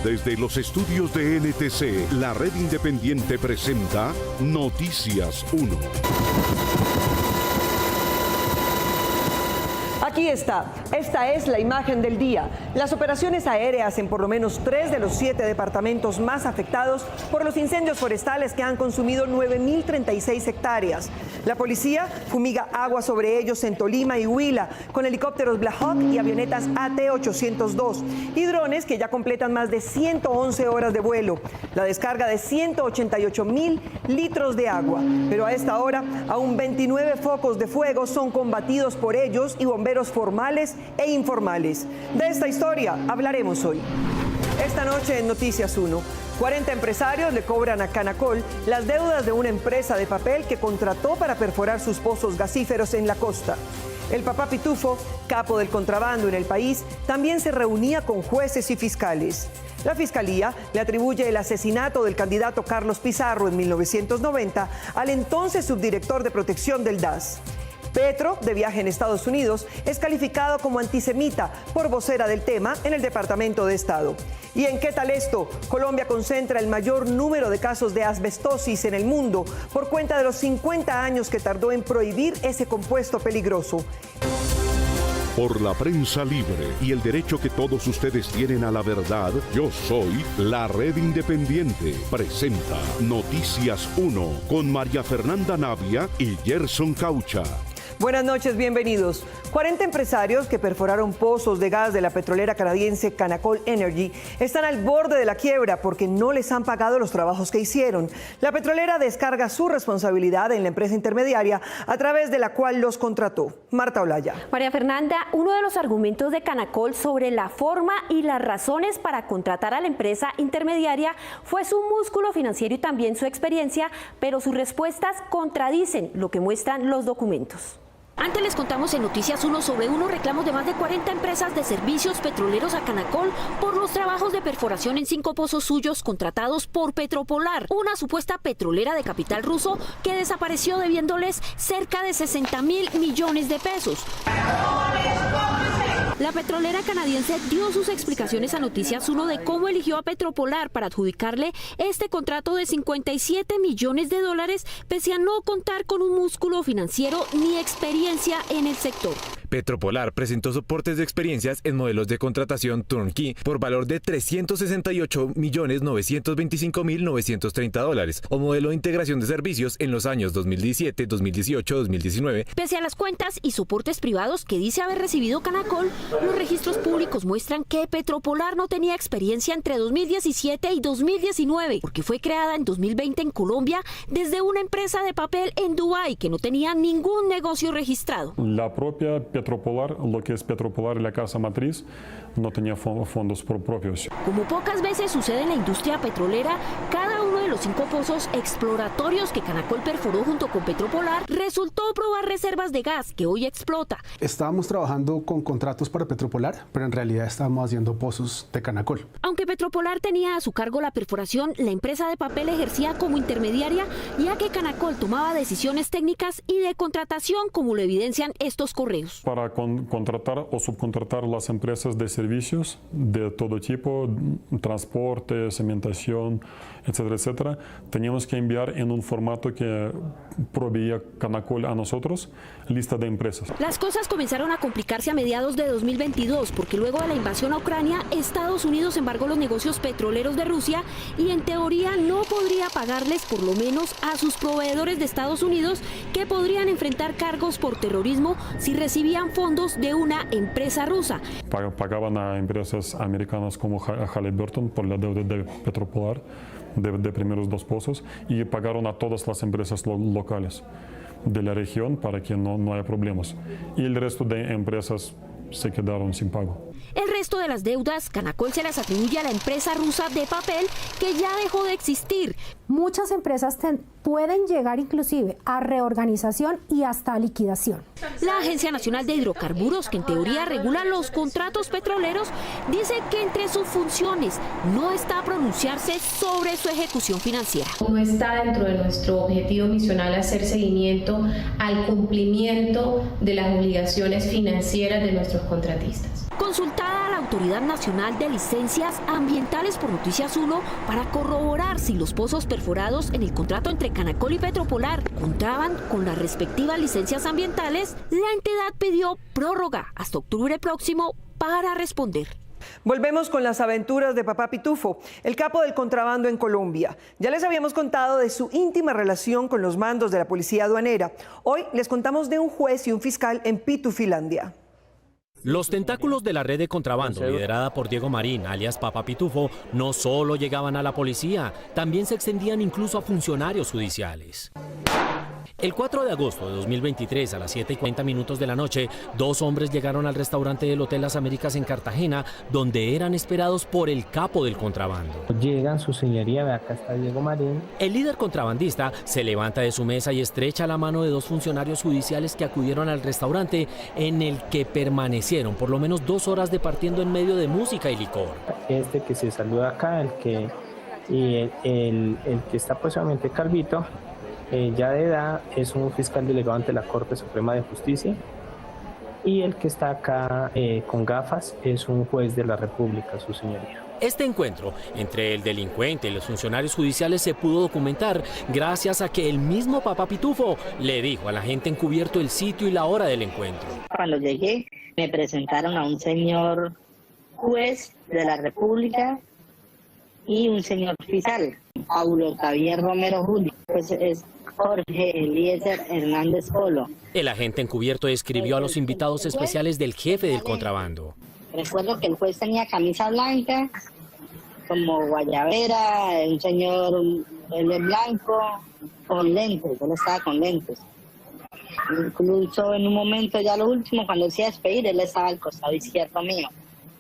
Desde los estudios de NTC, la red independiente presenta Noticias 1. Aquí está. Esta es la imagen del día. Las operaciones aéreas en por lo menos 3 de los 7 departamentos más afectados por los incendios forestales que han consumido 9.036 hectáreas. La policía fumiga agua sobre ellos en Tolima y Huila con helicópteros Black Hawk y avionetas AT-802 y drones que ya completan más de 111 horas de vuelo. La descarga de 188.000 litros de agua. Pero a esta hora, aún 29 focos de fuego son combatidos por ellos y bomberos formales e informales. De esta historia hablaremos hoy. Esta noche en Noticias 1, 40 empresarios le cobran a Canacol las deudas de una empresa de papel que contrató para perforar sus pozos gasíferos en la costa. El papá Pitufo, capo del contrabando en el país, también se reunía con jueces y fiscales. La Fiscalía le atribuye el asesinato del candidato Carlos Pizarro en 1990 al entonces subdirector de protección del DAS. Petro, de viaje en Estados Unidos, es calificado como antisemita por vocera del tema en el Departamento de Estado. ¿Y en qué tal esto? Colombia concentra el mayor número de casos de asbestosis en el mundo por cuenta de los 50 años que tardó en prohibir ese compuesto peligroso. Por la prensa libre y el derecho que todos ustedes tienen a la verdad, yo soy la Red Independiente. Presenta Noticias 1 con María Fernanda Navia y Gerson Caucha. Buenas noches, bienvenidos. 40 empresarios que perforaron pozos de gas de la petrolera canadiense Canacol Energy están al borde de la quiebra porque no les han pagado los trabajos que hicieron. La petrolera descarga su responsabilidad en la empresa intermediaria a través de la cual los contrató. Marta Olaya. María Fernanda, uno de los argumentos de Canacol sobre la forma y las razones para contratar a la empresa intermediaria fue su músculo financiero y también su experiencia, pero sus respuestas contradicen lo que muestran los documentos. Antes les contamos en Noticias 1 sobre unos reclamos de más de 40 empresas de servicios petroleros a Canacol por los trabajos de perforación en 5 pozos suyos contratados por Petropolar, una supuesta petrolera de capital ruso que desapareció debiéndoles cerca de 60.000 millones de pesos. La petrolera canadiense dio sus explicaciones a Noticias 1 de cómo eligió a Petropolar para adjudicarle este contrato de 57 millones de dólares, pese a no contar con un músculo financiero ni experiencia en el sector. Petropolar presentó soportes de experiencias en modelos de contratación turnkey por valor de $368.925.930 o modelo de integración de servicios en los años 2017, 2018, 2019. Pese a las cuentas y soportes privados que dice haber recibido Canacol, los registros públicos muestran que Petropolar no tenía experiencia entre 2017 y 2019, porque fue creada en 2020 en Colombia desde una empresa de papel en Dubái que no tenía ningún negocio registrado. La propia Petropolar, lo que es Petropolar, la casa matriz, no tenía fondos propios. Como pocas veces sucede en la industria petrolera, cada uno de los 5 pozos exploratorios que Canacol perforó junto con Petropolar resultó probar reservas de gas que hoy explota. Estábamos trabajando con contratos para Petropolar, pero en realidad estábamos haciendo pozos de Canacol. Aunque Petropolar tenía a su cargo la perforación, la empresa de papel ejercía como intermediaria, ya que Canacol tomaba decisiones técnicas y de contratación, como lo evidencian estos correos. Para contratar o subcontratar las empresas de servicios de todo tipo, transporte, cementación, etcétera, etcétera, teníamos que enviar en un formato que proveía Canacol a nosotros, lista de empresas. Las cosas comenzaron a complicarse a mediados de 2022, porque luego de la invasión a Ucrania, Estados Unidos embargó los negocios petroleros de Rusia y en teoría no podría pagarles por lo menos a sus proveedores de Estados Unidos, que podrían enfrentar cargos por terrorismo si recibían fondos de una empresa rusa. Pagaban a empresas americanas como Halliburton por la deuda de Petropolar, de primeros 2 pozos, y pagaron a todas las empresas locales de la región para que no haya problemas. Y el resto de empresas se quedaron sin pago. El resto de las deudas, Canacol se las atribuye a la empresa rusa de papel, que ya dejó de existir. Muchas empresas pueden llegar inclusive a reorganización y hasta a liquidación. La Agencia Nacional de Hidrocarburos, que en teoría regula los contratos petroleros, dice que entre sus funciones no está pronunciarse sobre su ejecución financiera. No está dentro de nuestro objetivo misional hacer seguimiento al cumplimiento de las obligaciones financieras de nuestros contratistas. Consultada a la Autoridad Nacional de Licencias Ambientales por Noticias 1 para corroborar si los pozos perforados en el contrato entre Canacol y Petropolar contaban con las respectivas licencias ambientales, la entidad pidió prórroga hasta octubre próximo para responder. Volvemos con las aventuras de Papá Pitufo, el capo del contrabando en Colombia. Ya les habíamos contado de su íntima relación con los mandos de la policía aduanera. Hoy les contamos de un juez y un fiscal en Pitufilandia. Los tentáculos de la red de contrabando, liderada por Diego Marín, alias Papá Pitufo, no solo llegaban a la policía, también se extendían incluso a funcionarios judiciales. El 4 de agosto de 2023, a las 7:40 de la noche, 2 hombres llegaron al restaurante del Hotel Las Américas en Cartagena, donde eran esperados por el capo del contrabando. Llegan, su señoría, ve acá está Diego Marín. El líder contrabandista se levanta de su mesa y estrecha la mano de 2 funcionarios judiciales que acudieron al restaurante, en el que permanecieron por lo menos 2 horas departiendo en medio de música y licor. Este que se saluda acá, el que está posiblemente calvito, ya de edad, es un fiscal delegado ante la Corte Suprema de Justicia, y el que está acá con gafas es un juez de la República, su señoría. Este encuentro entre el delincuente y los funcionarios judiciales se pudo documentar gracias a que el mismo Papá Pitufo le dijo a la gente encubierto el sitio y la hora del encuentro. Cuando llegué me presentaron a un señor juez de la República y un señor fiscal, Paulo Javier Romero Julio, pues es Jorge Eliezer Hernández Polo. El agente encubierto describió a los invitados especiales del jefe del contrabando. Recuerdo que el juez tenía camisa blanca, como guayabera, un señor él es blanco, con lentes, él estaba con lentes. Incluso en un momento, ya lo último, cuando él se iba a despedir, él estaba al costado izquierdo mío.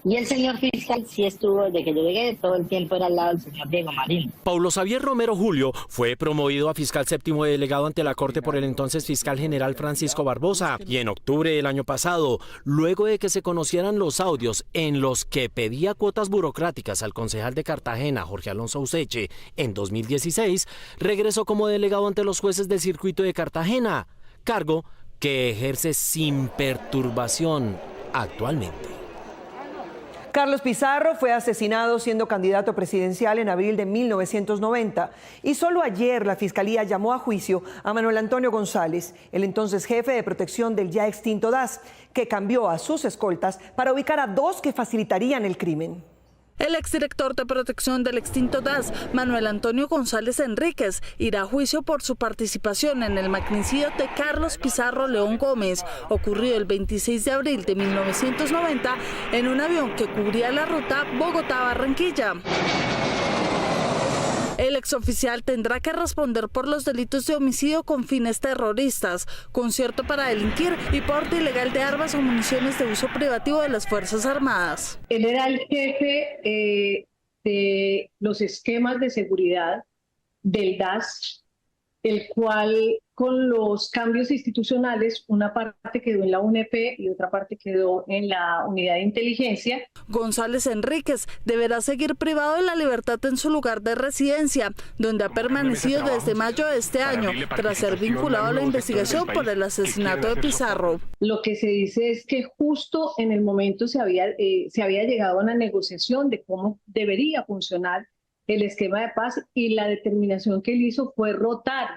Y el señor fiscal sí estuvo, desde que yo llegué, todo el tiempo era al lado del señor Diego Marín. Paulo Xavier Romero Julio fue promovido a fiscal séptimo delegado ante la Corte por el entonces fiscal general Francisco Barbosa. Y en octubre del año pasado, luego de que se conocieran los audios en los que pedía cuotas burocráticas al concejal de Cartagena, Jorge Alonso Useche, en 2016, regresó como delegado ante los jueces del circuito de Cartagena, cargo que ejerce sin perturbación actualmente. Carlos Pizarro fue asesinado siendo candidato presidencial en abril de 1990 y solo ayer la Fiscalía llamó a juicio a Manuel Antonio González, el entonces jefe de protección del ya extinto DAS, que cambió a sus escoltas para ubicar a 2 que facilitarían el crimen. El exdirector de protección del extinto DAS, Manuel Antonio González Enríquez, irá a juicio por su participación en el magnicidio de Carlos Pizarro León Gómez, ocurrido el 26 de abril de 1990 en un avión que cubría la ruta Bogotá-Barranquilla. El exoficial tendrá que responder por los delitos de homicidio con fines terroristas, concierto para delinquir y porte ilegal de armas o municiones de uso privativo de las Fuerzas Armadas. Él era el jefe de los esquemas de seguridad del DAS, el cual con los cambios institucionales, una parte quedó en la UNEP y otra parte quedó en la Unidad de Inteligencia. González Enríquez deberá seguir privado de la libertad en su lugar de residencia, donde ha permanecido desde mayo de este año, tras ser vinculado a la investigación por el asesinato de Pizarro. Lo que se dice es que justo en el momento se había llegado a una negociación de cómo debería funcionar el esquema de paz, y la determinación que él hizo fue rotar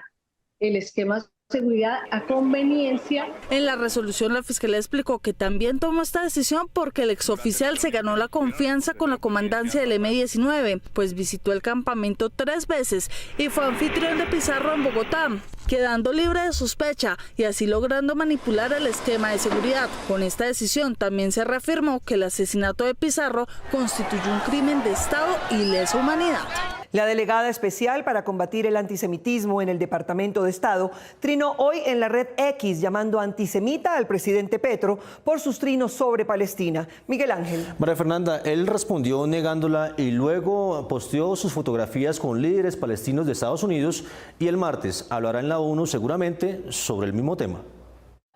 el esquema de seguridad a conveniencia. En la resolución, la Fiscalía explicó que también tomó esta decisión porque el exoficial se ganó la confianza con la comandancia del M-19, pues visitó el campamento 3 veces y fue anfitrión de Pizarro en Bogotá, quedando libre de sospecha y así logrando manipular el esquema de seguridad. Con esta decisión también se reafirmó que el asesinato de Pizarro constituyó un crimen de Estado y lesa humanidad. La delegada especial para combatir el antisemitismo en el Departamento de Estado trinó hoy en la red X llamando antisemita al presidente Petro por sus trinos sobre Palestina. Miguel Ángel. María Fernanda, él respondió negándola y luego posteó sus fotografías con líderes palestinos de Estados Unidos y el martes hablará en la ONU seguramente sobre el mismo tema.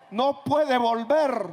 No puede volver,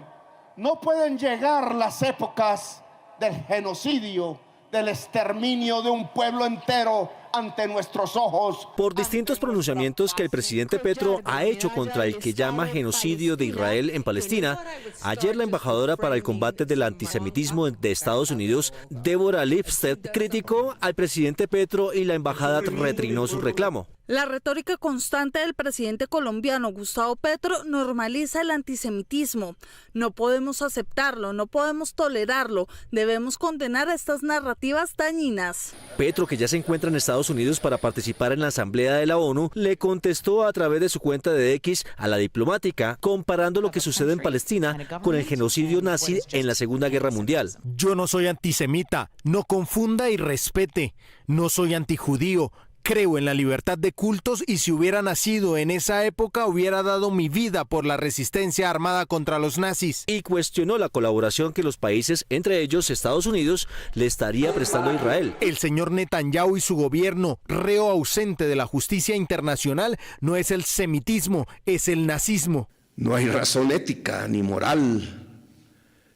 no pueden llegar las épocas del genocidio, del exterminio de un pueblo entero ante nuestros ojos. Por distintos pronunciamientos que el presidente Petro ha hecho contra el que llama genocidio de Israel en Palestina, ayer la embajadora para el combate del antisemitismo de Estados Unidos, Deborah Lipstadt, criticó al presidente Petro y la embajada retrinó su reclamo. La retórica constante del presidente colombiano Gustavo Petro normaliza el antisemitismo. No podemos aceptarlo, no podemos tolerarlo. Debemos condenar estas narrativas dañinas. Petro, que ya se encuentra en Estados Unidos para participar en la Asamblea de la ONU, le contestó a través de su cuenta de X a la diplomática, comparando lo que sucede en Palestina con el genocidio nazi en la Segunda Guerra Mundial. Yo no soy antisemita, no confunda y respete. No soy antijudío. Creo en la libertad de cultos y si hubiera nacido en esa época hubiera dado mi vida por la resistencia armada contra los nazis. Y cuestionó la colaboración que los países, entre ellos Estados Unidos, le estaría prestando a Israel. El señor Netanyahu y su gobierno, reo ausente de la justicia internacional, no es el semitismo, es el nazismo. No hay razón ética ni moral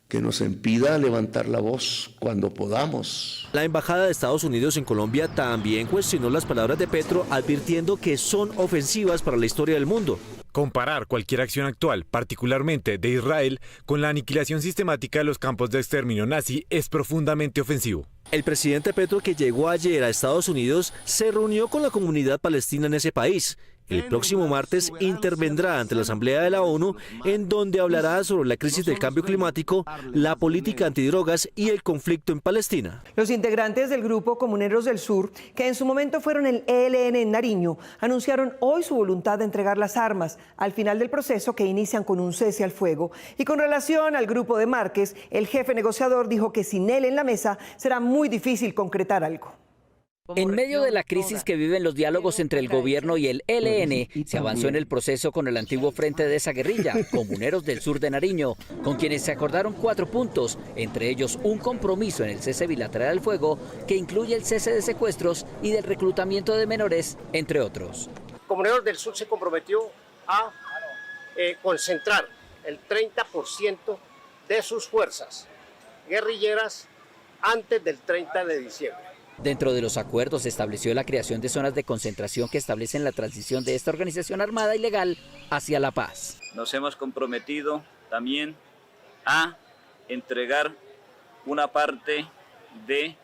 que nos impida levantar la voz cuando podamos. La Embajada de Estados Unidos en Colombia también cuestionó las palabras de Petro, advirtiendo que son ofensivas para la historia del mundo. Comparar cualquier acción actual, particularmente de Israel, con la aniquilación sistemática de los campos de exterminio nazi es profundamente ofensivo. El presidente Petro, que llegó ayer a Estados Unidos, se reunió con la comunidad palestina en ese país. El próximo martes intervendrá ante la Asamblea de la ONU, en donde hablará sobre la crisis del cambio climático, la política antidrogas y el conflicto en Palestina. Los integrantes del grupo Comuneros del Sur, que en su momento fueron el ELN en Nariño, anunciaron hoy su voluntad de entregar las armas al final del proceso, que inician con un cese al fuego. Y con relación al grupo de Márquez, el jefe negociador dijo que sin él en la mesa será muy difícil concretar algo. En medio de la crisis que viven los diálogos entre el gobierno y el ELN, se avanzó en el proceso con el antiguo frente de esa guerrilla, Comuneros del Sur de Nariño, con quienes se acordaron 4 puntos, entre ellos un compromiso en el cese bilateral al fuego, que incluye el cese de secuestros y del reclutamiento de menores, entre otros. Comuneros del Sur se comprometió a concentrar el 30% de sus fuerzas guerrilleras antes del 30 de diciembre. Dentro de los acuerdos se estableció la creación de zonas de concentración que establecen la transición de esta organización armada ilegal hacia la paz. Nos hemos comprometido también a entregar una parte de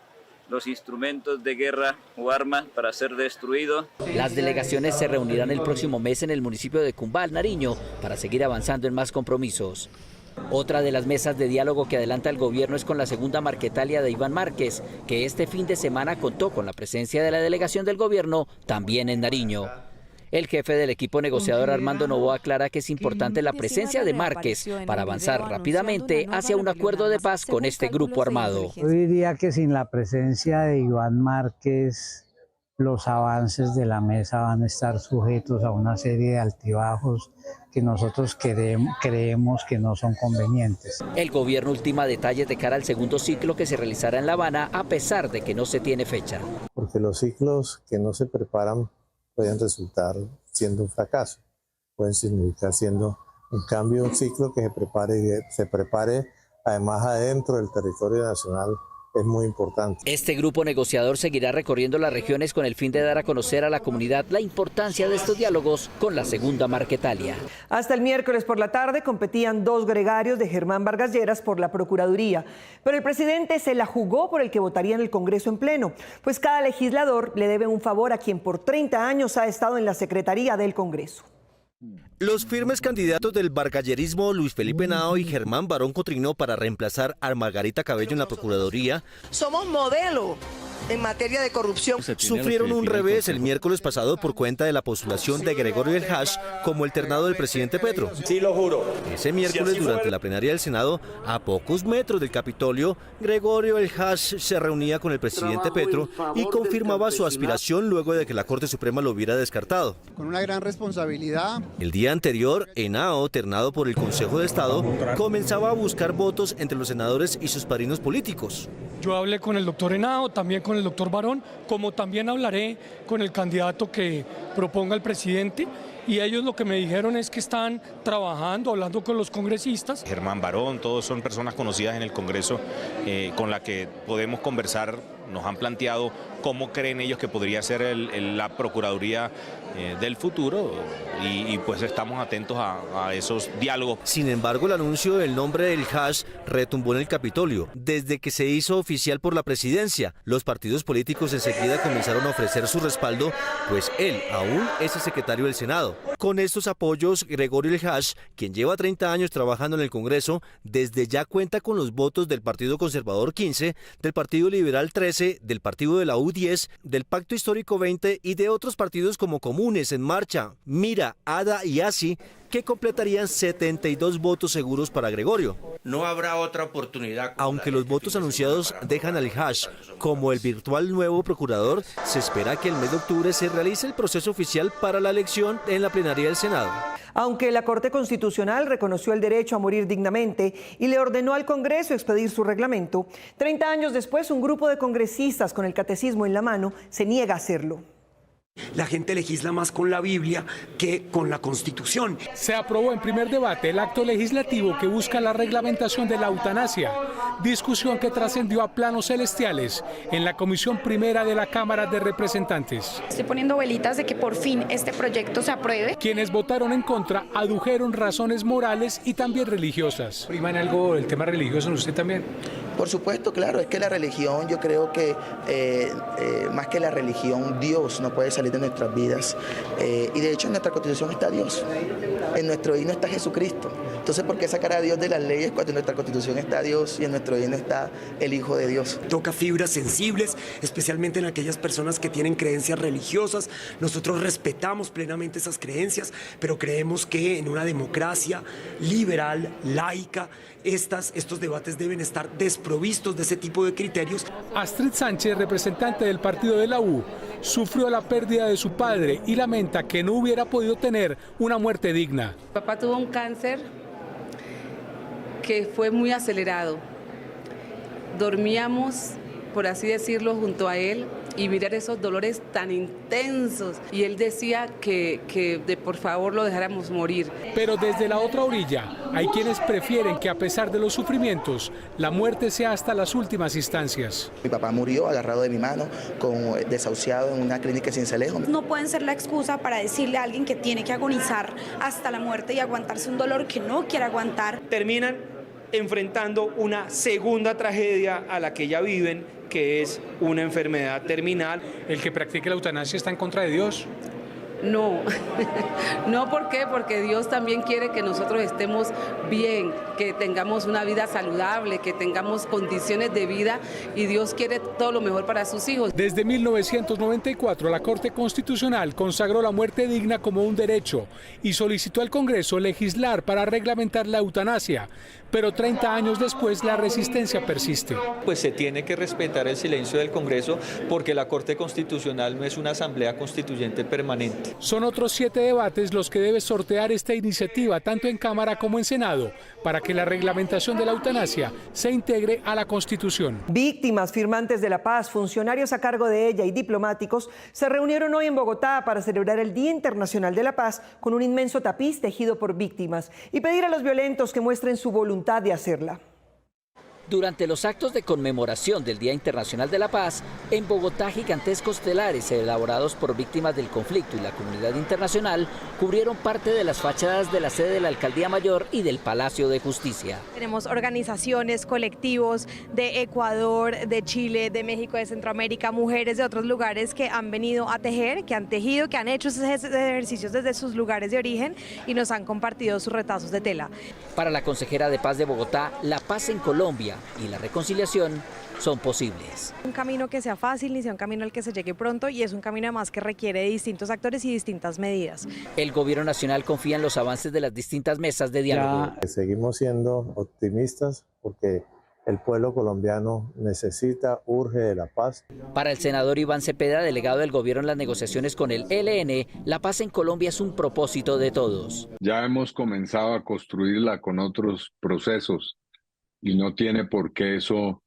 los instrumentos de guerra o armas para ser destruidos. Las delegaciones se reunirán el próximo mes en el municipio de Cumbal, Nariño, para seguir avanzando en más compromisos. Otra de las mesas de diálogo que adelanta el gobierno es con la segunda Marquetalia de Iván Márquez, que este fin de semana contó con la presencia de la delegación del gobierno también en Nariño. El jefe del equipo negociador, Armando Novoa, aclara que es importante la presencia de Márquez para avanzar rápidamente hacia un acuerdo de paz con este grupo armado. Yo diría que sin la presencia de Iván Márquez, los avances de la mesa van a estar sujetos a una serie de altibajos que nosotros creemos que no son convenientes. El gobierno ultima detalles de cara al segundo ciclo que se realizará en La Habana, a pesar de que no se tiene fecha. Porque los ciclos que no se preparan pueden resultar siendo un fracaso, pueden significar siendo un cambio, un ciclo que se prepare además adentro del territorio nacional. Es muy importante. Este grupo negociador seguirá recorriendo las regiones con el fin de dar a conocer a la comunidad la importancia de estos diálogos con la segunda Marquetalia. Hasta el miércoles por la tarde competían 2 gregarios de Germán Vargas Lleras por la Procuraduría, pero el presidente se la jugó por el que votaría en el Congreso en pleno, pues cada legislador le debe un favor a quien por 30 años ha estado en la Secretaría del Congreso. Los firmes candidatos del vargallerismo, Luis Felipe Henao y Germán Barón Cotrino, para reemplazar a Margarita Cabello en la Procuraduría, somos modelo en materia de corrupción. Sufrieron un revés el miércoles pasado por cuenta de la postulación de Gregorio El Hash como el ternado del presidente Petro. Sí, lo juro. Ese miércoles, durante la plenaria del Senado, a pocos metros del Capitolio, Gregorio El Hash se reunía con el presidente Petro y confirmaba su aspiración luego de que la Corte Suprema lo hubiera descartado. Con una gran responsabilidad. El día anterior, Henao, ternado por el Consejo de Estado, comenzaba a buscar votos entre los senadores y sus padrinos políticos. Yo hablé con el doctor Henao, también con el doctor Barón, como también hablaré con el candidato que proponga el presidente, y ellos lo que me dijeron es que están trabajando, hablando con los congresistas. Germán Barón, todos son personas conocidas en el Congreso con las que podemos conversar. Nos han planteado cómo creen ellos que podría ser la Procuraduría del futuro y pues estamos atentos a esos diálogos. Sin embargo, el anuncio del nombre del Hash retumbó en el Capitolio. Desde que se hizo oficial por la presidencia, los partidos políticos enseguida comenzaron a ofrecer su respaldo, pues él aún es el secretario del Senado. Con estos apoyos, Gregorio El Hash, quien lleva 30 años trabajando en el Congreso, desde ya cuenta con los votos del Partido Conservador 15, del Partido Liberal 13, del Partido de la U 10, del Pacto Histórico 20 y de otros partidos como Comunes, En Marcha, Mira, ADA y ASI, que completarían 72 votos seguros para Gregorio. No habrá otra oportunidad. Aunque los votos anunciados dejan al Hash como el virtual nuevo procurador, se espera que el mes de octubre se realice el proceso oficial para la elección en la plenaria del Senado. Aunque la Corte Constitucional reconoció el derecho a morir dignamente y le ordenó al Congreso expedir su reglamento, 30 años después un grupo de congresistas con el catecismo en la mano se niega a hacerlo. La gente legisla más con la Biblia que con la Constitución. Se aprobó en primer debate el acto legislativo que busca la reglamentación de la eutanasia, discusión que trascendió a planos celestiales en la Comisión Primera de la Cámara de Representantes. Estoy poniendo velitas de que por fin este proyecto se apruebe. Quienes votaron en contra adujeron razones morales y también religiosas. ¿Prima en algo el tema religioso en usted también? Por supuesto, claro, es que la religión, yo creo que más que la religión, Dios no puede salir de nuestras vidas. Y de hecho en nuestra Constitución está Dios, en nuestro himno está Jesucristo. Entonces, ¿por qué sacar a Dios de las leyes cuando en nuestra Constitución está Dios y en nuestro himno está el Hijo de Dios? Toca fibras sensibles, especialmente en aquellas personas que tienen creencias religiosas. Nosotros respetamos plenamente esas creencias, pero creemos que en una democracia liberal, laica, estos debates deben estar desprovistos de ese tipo de criterios. Astrid Sánchez, representante del partido de la U, sufrió la pérdida de su padre y lamenta que no hubiera podido tener una muerte digna. Mi papá tuvo un cáncer que fue muy acelerado. Dormíamos, por así decirlo, junto a él y mirar esos dolores tan intensos. Y él decía que por favor lo dejáramos morir. Pero desde la otra orilla hay quienes prefieren que a pesar de los sufrimientos, la muerte sea hasta las últimas instancias. Mi papá murió agarrado de mi mano, desahuciado en una clínica en Cincelejo. No pueden ser la excusa para decirle a alguien que tiene que agonizar hasta la muerte y aguantarse un dolor que no quiere aguantar. Terminan enfrentando una segunda tragedia a la que ya viven, que es una enfermedad terminal. ¿El que practique la eutanasia está en contra de Dios? No, no, ¿por qué? Porque Dios también quiere que nosotros estemos bien, que tengamos una vida saludable, que tengamos condiciones de vida y Dios quiere todo lo mejor para sus hijos. Desde 1994 la Corte Constitucional consagró la muerte digna como un derecho y solicitó al Congreso legislar para reglamentar la eutanasia, pero 30 años después la resistencia persiste. Pues se tiene que respetar el silencio del Congreso porque la Corte Constitucional no es una asamblea constituyente permanente. Son otros 7 debates los que debe sortear esta iniciativa, tanto en Cámara como en Senado, para que la reglamentación de la eutanasia se integre a la Constitución. Víctimas, firmantes de la paz, funcionarios a cargo de ella y diplomáticos se reunieron hoy en Bogotá para celebrar el Día Internacional de la Paz con un inmenso tapiz tejido por víctimas y pedir a los violentos que muestren su voluntad de hacerla. Durante los actos de conmemoración del Día Internacional de la Paz, en Bogotá gigantescos telares elaborados por víctimas del conflicto y la comunidad internacional cubrieron parte de las fachadas de la sede de la Alcaldía Mayor y del Palacio de Justicia. Tenemos organizaciones, colectivos de Ecuador, de Chile, de México, de Centroamérica, mujeres de otros lugares que han venido a tejer, que han tejido, que han hecho esos ejercicios desde sus lugares de origen y nos han compartido sus retazos de tela. Para la consejera de Paz de Bogotá, la paz en Colombia y la reconciliación son posibles. Un camino que sea fácil ni sea un camino al que se llegue pronto y es un camino además que requiere de distintos actores y distintas medidas. El gobierno nacional confía en los avances de las distintas mesas de diálogo. Seguimos siendo optimistas porque el pueblo colombiano necesita, urge de la paz. Para el senador Iván Cepeda, delegado del gobierno en las negociaciones con el ELN, la paz en Colombia es un propósito de todos. Ya hemos comenzado a construirla con otros procesos y no tiene por qué eso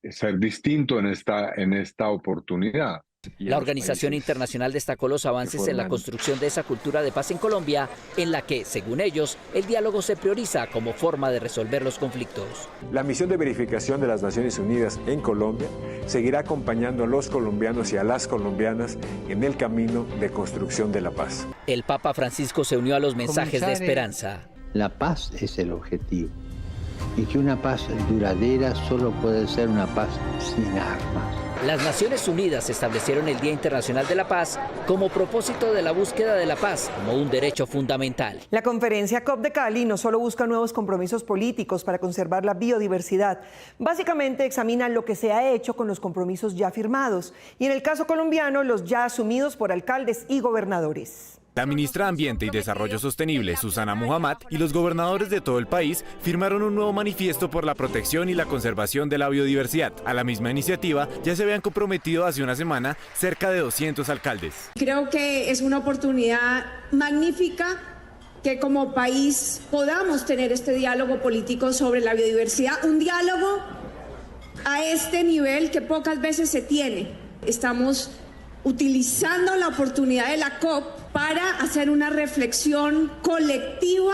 ser distinto en esta oportunidad. La organización internacional destacó los avances en la construcción de esa cultura de paz en Colombia, en la que, según ellos, el diálogo se prioriza como forma de resolver los conflictos. La misión de verificación de las Naciones Unidas en Colombia seguirá acompañando a los colombianos y a las colombianas en el camino de construcción de la paz. El Papa Francisco se unió a los mensajes de esperanza. La paz es el objetivo y que una paz duradera solo puede ser una paz sin armas. Las Naciones Unidas establecieron el Día Internacional de la Paz como propósito de la búsqueda de la paz como un derecho fundamental. La conferencia COP de Cali no solo busca nuevos compromisos políticos para conservar la biodiversidad, básicamente examina lo que se ha hecho con los compromisos ya firmados y en el caso colombiano los ya asumidos por alcaldes y gobernadores. La ministra de Ambiente y Desarrollo Sostenible, Susana Muhammad, y los gobernadores de todo el país firmaron un nuevo manifiesto por la protección y la conservación de la biodiversidad. A la misma iniciativa ya se habían comprometido hace una semana cerca de 200 alcaldes. Creo que es una oportunidad magnífica que como país podamos tener este diálogo político sobre la biodiversidad, un diálogo a este nivel que pocas veces se tiene. Estamos utilizando la oportunidad de la COP para hacer una reflexión colectiva,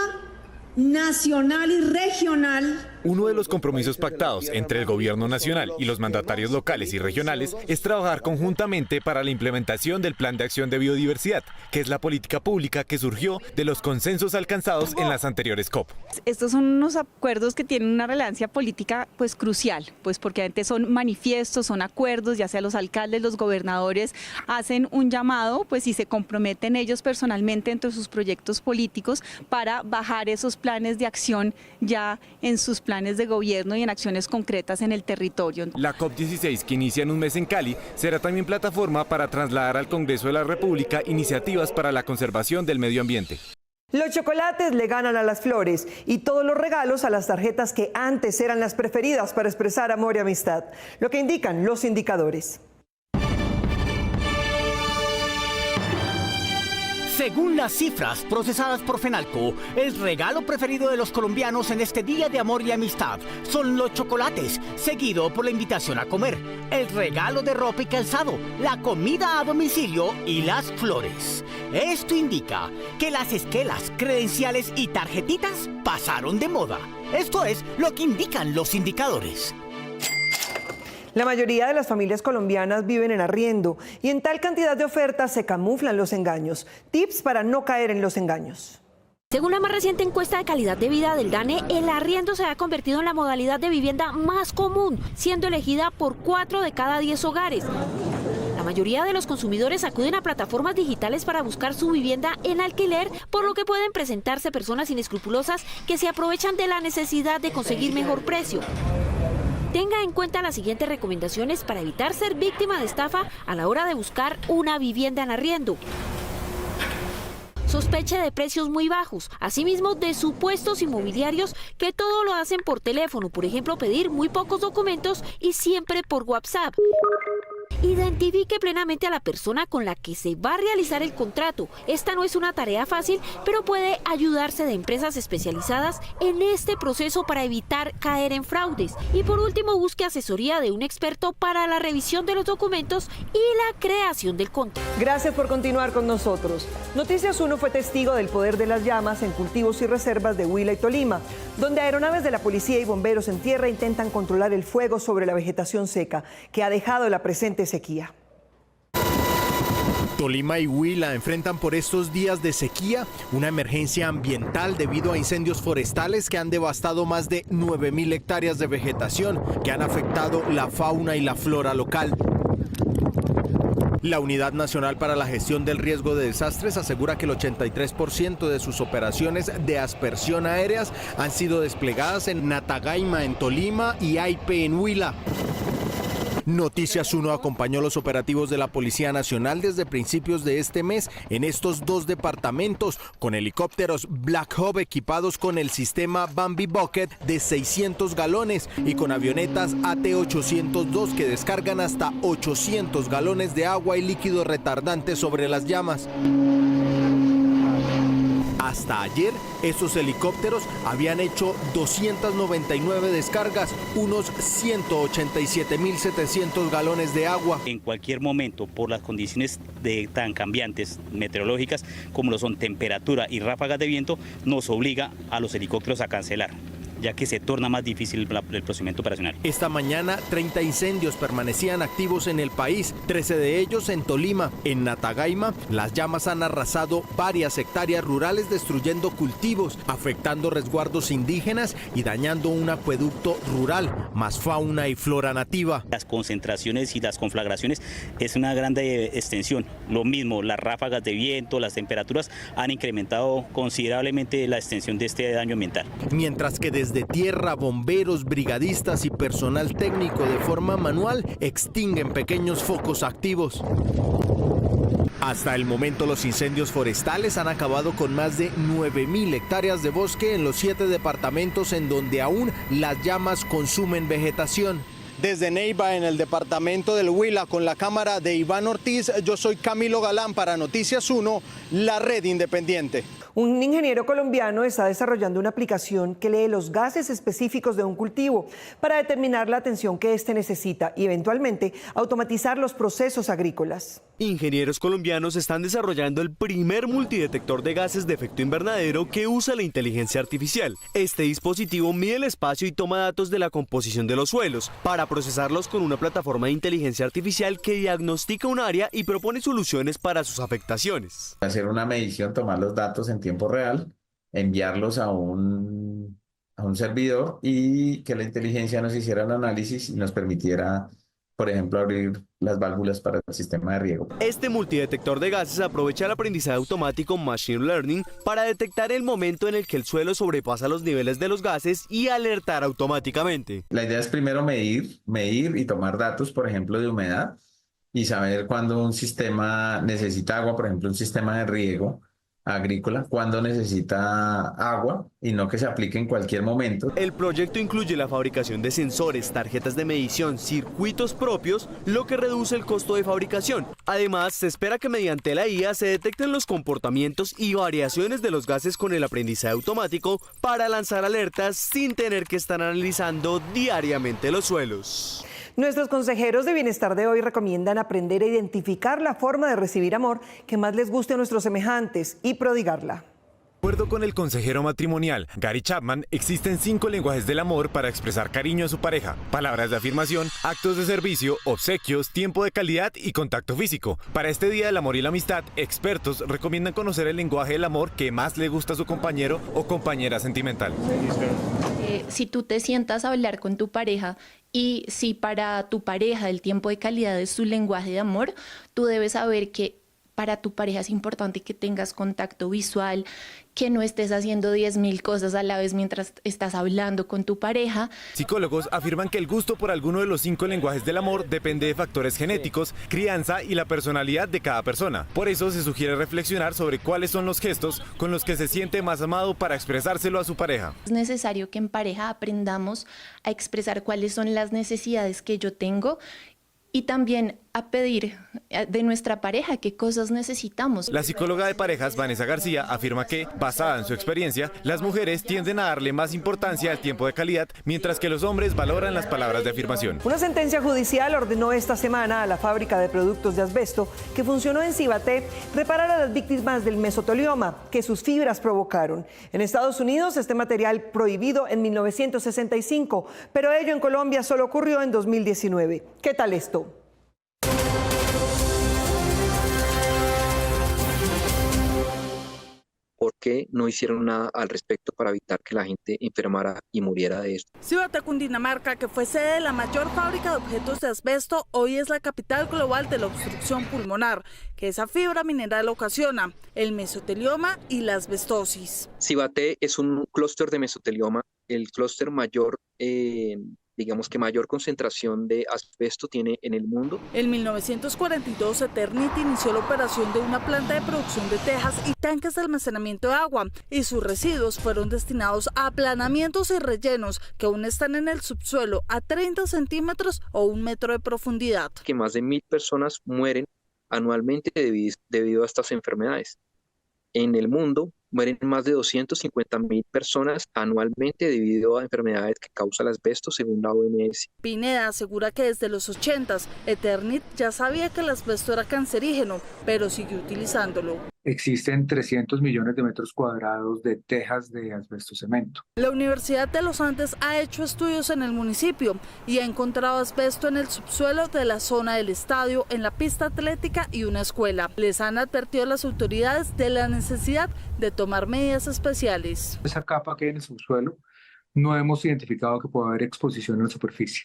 nacional y regional. Uno de los compromisos pactados entre el gobierno nacional y los mandatarios locales y regionales es trabajar conjuntamente para la implementación del Plan de Acción de Biodiversidad, que es la política pública que surgió de los consensos alcanzados en las anteriores COP. Estos son unos acuerdos que tienen una relevancia política pues crucial, pues porque antes son manifiestos, son acuerdos, ya sea los alcaldes, los gobernadores hacen un llamado pues y se comprometen ellos personalmente entre sus proyectos políticos para bajar esos planes de acción ya en sus planes de gobierno y en acciones concretas en el territorio. La COP16, que inicia en un mes en Cali, será también plataforma para trasladar al Congreso de la República iniciativas para la conservación del medio ambiente. Los chocolates le ganan a las flores y todos los regalos a las tarjetas que antes eran las preferidas para expresar amor y amistad, lo que indican los indicadores. Según las cifras procesadas por Fenalco, el regalo preferido de los colombianos en este Día de Amor y Amistad son los chocolates, seguido por la invitación a comer, el regalo de ropa y calzado, la comida a domicilio y las flores. Esto indica que las esquelas, credenciales y tarjetitas pasaron de moda. Esto es lo que indican los indicadores. La mayoría de las familias colombianas viven en arriendo y en tal cantidad de ofertas se camuflan los engaños. Tips para no caer en los engaños. Según la más reciente encuesta de calidad de vida del DANE, el arriendo se ha convertido en la modalidad de vivienda más común, siendo elegida por 4 de cada 10 hogares. La mayoría de los consumidores acuden a plataformas digitales para buscar su vivienda en alquiler, por lo que pueden presentarse personas inescrupulosas que se aprovechan de la necesidad de conseguir mejor precio. Tenga en cuenta las siguientes recomendaciones para evitar ser víctima de estafa a la hora de buscar una vivienda en arriendo. Sospeche de precios muy bajos, asimismo de supuestos inmobiliarios que todo lo hacen por teléfono, por ejemplo pedir muy pocos documentos y siempre por WhatsApp. Identifique plenamente a la persona con la que se va a realizar el contrato. Esta no es una tarea fácil, pero puede ayudarse de empresas especializadas en este proceso para evitar caer en fraudes. Y por último, busque asesoría de un experto para la revisión de los documentos y la creación del contrato. Gracias por continuar con nosotros. Noticias 1 fue testigo del poder de las llamas en cultivos y reservas de Huila y Tolima, donde aeronaves de la policía y bomberos en tierra intentan controlar el fuego sobre la vegetación seca que ha dejado la presente sequía. Tolima y Huila enfrentan por estos días de sequía una emergencia ambiental debido a incendios forestales que han devastado más de 9.000 hectáreas de vegetación que han afectado la fauna y la flora local. La Unidad Nacional para la Gestión del Riesgo de Desastres asegura que el 83% de sus operaciones de aspersión aéreas han sido desplegadas en Natagaima en Tolima y Aipe en Huila. Noticias 1 acompañó los operativos de la Policía Nacional desde principios de este mes en estos dos departamentos, con helicópteros Black Hawk equipados con el sistema Bambi Bucket de 600 galones y con avionetas AT-802 que descargan hasta 800 galones de agua y líquido retardante sobre las llamas. Hasta ayer, estos helicópteros habían hecho 299 descargas, unos 187.700 galones de agua. En cualquier momento, por las condiciones tan cambiantes meteorológicas como lo son temperatura y ráfagas de viento, nos obliga a los helicópteros a cancelar, ya que se torna más difícil el procedimiento operacional. Esta mañana 30 incendios permanecían activos en el país, 13 de ellos en Tolima. En Natagaima, las llamas han arrasado varias hectáreas rurales, destruyendo cultivos, afectando resguardos indígenas y dañando un acueducto rural, más fauna y flora nativa. Las concentraciones y las conflagraciones es una gran extensión. Lo mismo, las ráfagas de viento, las temperaturas han incrementado considerablemente la extensión de este daño ambiental. Mientras que desde tierra, bomberos, brigadistas y personal técnico de forma manual extinguen pequeños focos activos. Hasta el momento, los incendios forestales han acabado con más de 9.000 hectáreas de bosque en los 7 departamentos en donde aún las llamas consumen vegetación. Desde Neiva, en el departamento del Huila, con la cámara de Iván Ortiz, yo soy Camilo Galán para Noticias 1, la red independiente. Un ingeniero colombiano está desarrollando una aplicación que lee los gases específicos de un cultivo para determinar la atención que éste necesita y eventualmente automatizar los procesos agrícolas. Ingenieros colombianos están desarrollando el primer multidetector de gases de efecto invernadero que usa la inteligencia artificial. Este dispositivo mide el espacio y toma datos de la composición de los suelos para procesarlos con una plataforma de inteligencia artificial que diagnostica un área y propone soluciones para sus afectaciones. Hacer una medición, tomar los datos en tiempo real, enviarlos a un servidor y que la inteligencia nos hiciera un análisis y nos permitiera, por ejemplo, abrir las válvulas para el sistema de riego. Este multidetector de gases aprovecha el aprendizaje automático Machine Learning para detectar el momento en el que el suelo sobrepasa los niveles de los gases y alertar automáticamente. La idea es primero medir y tomar datos, por ejemplo, de humedad y saber cuándo un sistema necesita agua, por ejemplo, un sistema de riego agrícola, cuando necesita agua y no que se aplique en cualquier momento. El proyecto incluye la fabricación de sensores, tarjetas de medición, circuitos propios, lo que reduce el costo de fabricación. Además, se espera que mediante la IA se detecten los comportamientos y variaciones de los gases con el aprendizaje automático para lanzar alertas sin tener que estar analizando diariamente los suelos. Nuestros consejeros de bienestar de hoy recomiendan aprender a identificar la forma de recibir amor que más les guste a nuestros semejantes y prodigarla. De acuerdo con el consejero matrimonial Gary Chapman, existen 5 lenguajes del amor para expresar cariño a su pareja: palabras de afirmación, actos de servicio, obsequios, tiempo de calidad y contacto físico. Para este Día del Amor y la Amistad, expertos recomiendan conocer el lenguaje del amor que más le gusta a su compañero o compañera sentimental. Si tú te sientas a hablar con tu pareja y si para tu pareja el tiempo de calidad es su lenguaje de amor, tú debes saber que para tu pareja es importante que tengas contacto visual, que no estés haciendo 10.000 cosas a la vez mientras estás hablando con tu pareja. Psicólogos afirman que el gusto por alguno de los 5 lenguajes del amor depende de factores genéticos, crianza y la personalidad de cada persona. Por eso se sugiere reflexionar sobre cuáles son los gestos con los que se siente más amado para expresárselo a su pareja. Es necesario que en pareja aprendamos a expresar cuáles son las necesidades que yo tengo y también a pedir de nuestra pareja qué cosas necesitamos. La psicóloga de parejas Vanessa García afirma que, basada en su experiencia, las mujeres tienden a darle más importancia al tiempo de calidad, mientras que los hombres valoran las palabras de afirmación. Una sentencia judicial ordenó esta semana a la fábrica de productos de asbesto que funcionó en Cibaté reparar a las víctimas del mesotelioma que sus fibras provocaron. En Estados Unidos, este material prohibido en 1965, pero ello en Colombia solo ocurrió en 2019. ¿Qué tal esto? ¿Por qué no hicieron nada al respecto para evitar que la gente enfermara y muriera de esto? Cibaté, Cundinamarca, que fue sede de la mayor fábrica de objetos de asbesto, hoy es la capital global de la obstrucción pulmonar, que esa fibra mineral ocasiona, el mesotelioma y la asbestosis. Cibaté es un clúster de mesotelioma, el clúster mayor, digamos que mayor concentración de asbesto tiene en el mundo. En 1942, Eternity inició la operación de una planta de producción de tejas y tanques de almacenamiento de agua, y sus residuos fueron destinados a aplanamientos y rellenos que aún están en el subsuelo a 30 centímetros o 1 metro de profundidad. Que más de 1.000 personas mueren anualmente debido a estas enfermedades. En el mundo Mueren más de 250.000 personas anualmente debido a enfermedades que causa el asbesto, según la OMS. Pineda asegura que desde los 80s, Eternit ya sabía que el asbesto era cancerígeno, pero siguió utilizándolo. Existen 300 millones de metros cuadrados de tejas de asbesto cemento. La Universidad de los Andes ha hecho estudios en el municipio y ha encontrado asbesto en el subsuelo de la zona del estadio, en la pista atlética y una escuela. Les han advertido a las autoridades de la necesidad de tomar medidas especiales. Esa capa que hay en el subsuelo, no hemos identificado que pueda haber exposición en la superficie.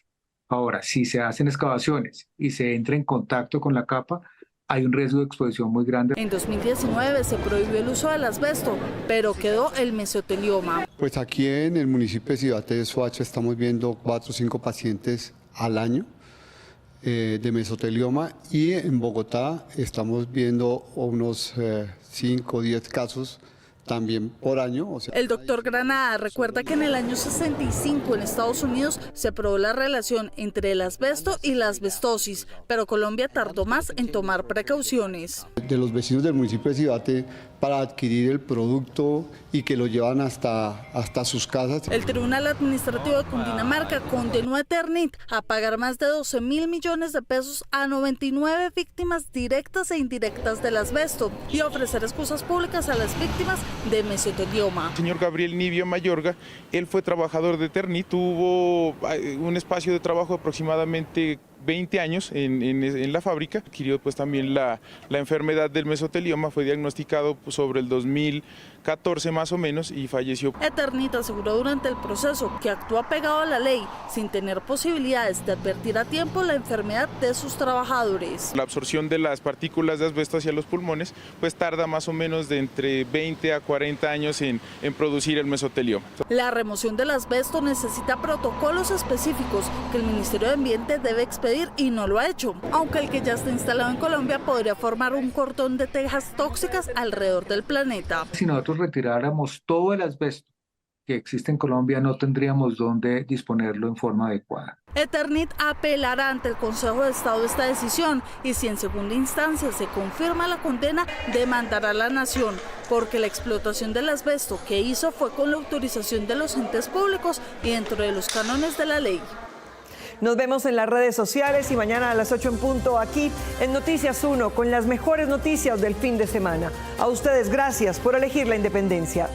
Ahora, si se hacen excavaciones y se entra en contacto con la capa, hay un riesgo de exposición muy grande. En 2019 se prohibió el uso del asbesto, pero quedó el mesotelioma. Pues aquí en el municipio de Cibate de Soacha estamos viendo 4 o 5 pacientes al año de mesotelioma, y en Bogotá estamos viendo unos 5 o 10 casos también por año. El doctor Granada recuerda que en el año 65 en Estados Unidos se probó la relación entre el asbesto y la asbestosis, pero Colombia tardó más en tomar precauciones. De los vecinos del municipio de Cibate para adquirir el producto y que lo llevan hasta sus casas. El Tribunal Administrativo de Cundinamarca condenó a Eternit a pagar más de 12.000 millones de pesos a 99 víctimas directas e indirectas del asbesto y a ofrecer excusas públicas a las víctimas de mesotelioma. El señor Gabriel Nibio Mayorga, él fue trabajador de Eternit, tuvo un espacio de trabajo de aproximadamente 20 años en la fábrica, adquirió pues también la enfermedad del mesotelioma, fue diagnosticado pues, sobre el 2014 más o menos y falleció. Eternit aseguró durante el proceso que actúa pegado a la ley sin tener posibilidades de advertir a tiempo la enfermedad de sus trabajadores. La absorción de las partículas de asbesto hacia los pulmones pues tarda más o menos de entre 20 a 40 años en producir el mesotelioma. La remoción del asbesto necesita protocolos específicos que el Ministerio de Ambiente debe expedir y no lo ha hecho, aunque el que ya está instalado en Colombia podría formar un cordón de tejas tóxicas alrededor del planeta. Si nosotros retiráramos todo el asbesto que existe en Colombia, no tendríamos dónde disponerlo en forma adecuada. Eternit apelará ante el Consejo de Estado esta decisión y si en segunda instancia se confirma la condena, demandará a la nación, porque la explotación del asbesto que hizo fue con la autorización de los entes públicos y dentro de los cánones de la ley. Nos vemos en las redes sociales y mañana a las 8 en punto aquí en Noticias 1 con las mejores noticias del fin de semana. A ustedes, gracias por elegir la independencia.